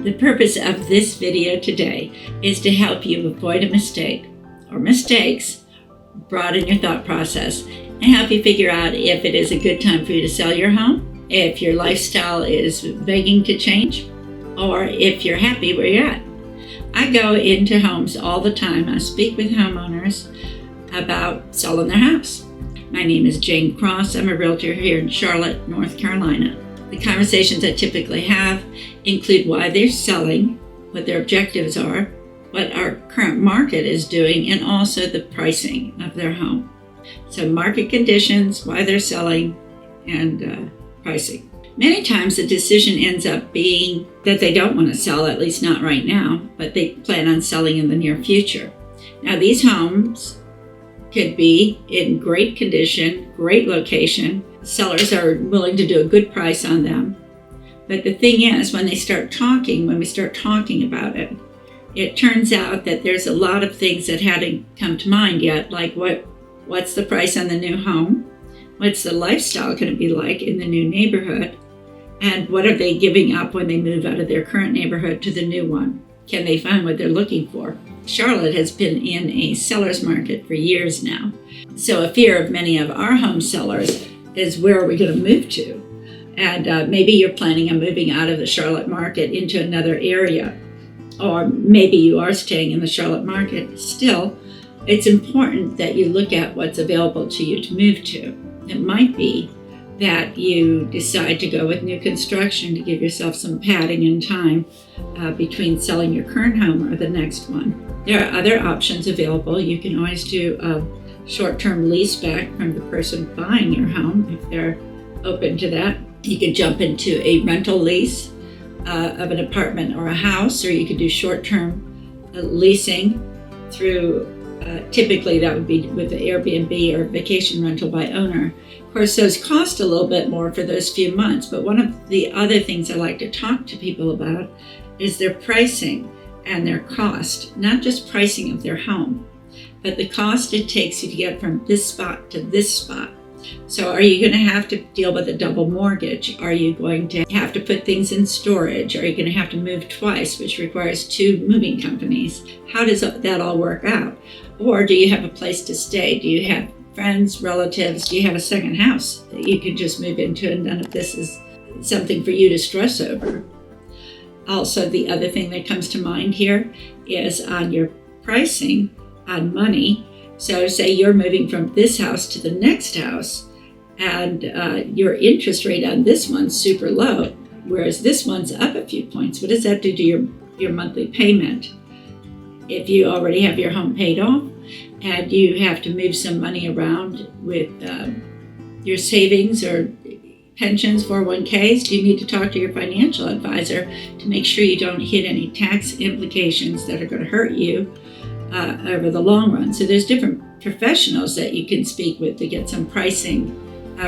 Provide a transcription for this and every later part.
The purpose of this video today is to help you avoid a mistake or mistakes, broaden your thought process, and help you figure out if it is a good time for you to sell your home, if your lifestyle is begging to change, or if you're happy where you're at. I go into homes all the time. I speak with homeowners about selling their house. My name is Jane Cross. I'm a realtor here in Charlotte, North Carolina. The conversations I typically have include why they're selling, what their objectives are, what our current market is doing, and also the pricing of their home. So market conditions, why they're selling, and pricing. Many times the decision ends up being that they don't want to sell, at least not right now, but they plan on selling in the near future. Now these homes could be in great condition, great location. Sellers are willing to do a good price on them. But the thing is, when we start talking about it, it turns out that there's a lot of things that hadn't come to mind yet, like what's the price on the new home? What's the lifestyle going to be like in the new neighborhood? And what are they giving up when they move out of their current neighborhood to the new one? Can they find what they're looking for? Charlotte has been in a seller's market for years now. So a fear of many of our home sellers is, where are we going to move to? And maybe you're planning on moving out of the Charlotte market into another area, or maybe you are staying in the Charlotte market. Still, it's important that you look at what's available to you to move to. It might be that you decide to go with new construction to give yourself some padding and time between selling your current home or the next one. There are other options available. You can always do a short-term lease back from the person buying your home if they're open to that. You could jump into a rental lease of an apartment or a house, or you could do short-term leasing through, typically that would be with the Airbnb or vacation rental by owner. Of course, those cost a little bit more for those few months, but one of the other things I like to talk to people about is their pricing and their cost, not just pricing of their home, but the cost it takes you to get from this spot to this spot. So are you going to have to deal with a double mortgage? Are you going to have to put things in storage? Are you going to have to move twice, which requires 2 moving companies? How does that all work out? Or do you have a place to stay? Do you have friends, relatives? Do you have a second house that you can just move into, and none of this is something for you to stress over? Also, the other thing that comes to mind here is on your pricing on money. So say you're moving from this house to the next house, and your interest rate on this one's super low, whereas this one's up a few points. What does that do to your monthly payment? If you already have your home paid off and you have to move some money around with your savings or pensions, 401ks, do you need to talk to your financial advisor to make sure you don't hit any tax implications that are going to hurt you over the long run? So there's different professionals that you can speak with to get some pricing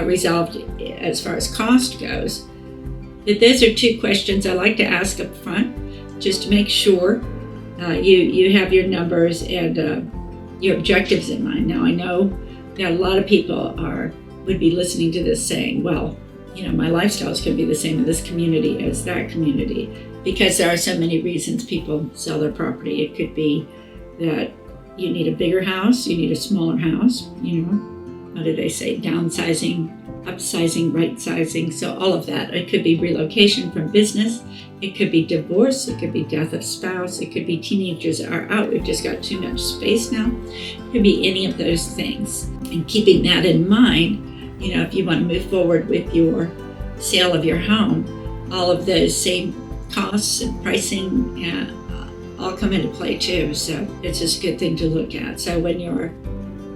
resolved as far as cost goes. But those are 2 questions I like to ask up front, just to make sure you have your numbers and your objectives in mind. Now I know that a lot of people would be listening to this saying, well, my lifestyle is going to be the same in this community as that community, because there are so many reasons people sell their property. It could be that you need a bigger house, you need a smaller house, what do they say? Downsizing, upsizing, right sizing. So all of that. It could be relocation from business. It could be divorce. It could be death of spouse. It could be teenagers are out. We've just got too much space now. It could be any of those things. And keeping that in mind, if you want to move forward with your sale of your home, all of those same costs and pricing all come into play too. So it's just a good thing to look at. So when you're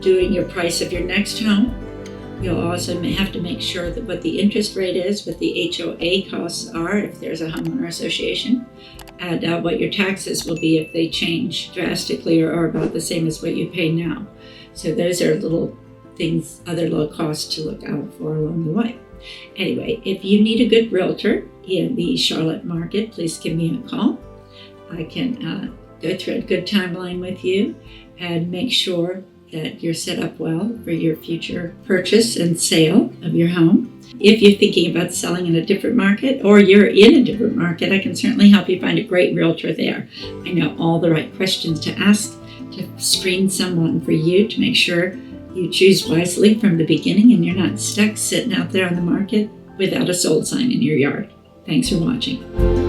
doing your price of your next home, you'll also have to make sure that what the interest rate is, what the HOA costs are if there's a homeowner association, and what your taxes will be if they change drastically or are about the same as what you pay now. So those are little things, other low costs to look out for along the way. Anyway, if you need a good realtor in the Charlotte market, please give me a call. I can go through a good timeline with you and make sure that you're set up well for your future purchase and sale of your home. if you're thinking about selling in a different market or you're in a different market, I can certainly help you find a great realtor there. I know all the right questions to ask to screen someone for you to make sure you choose wisely from the beginning and you're not stuck sitting out there on the market without a sold sign in your yard. Thanks for watching.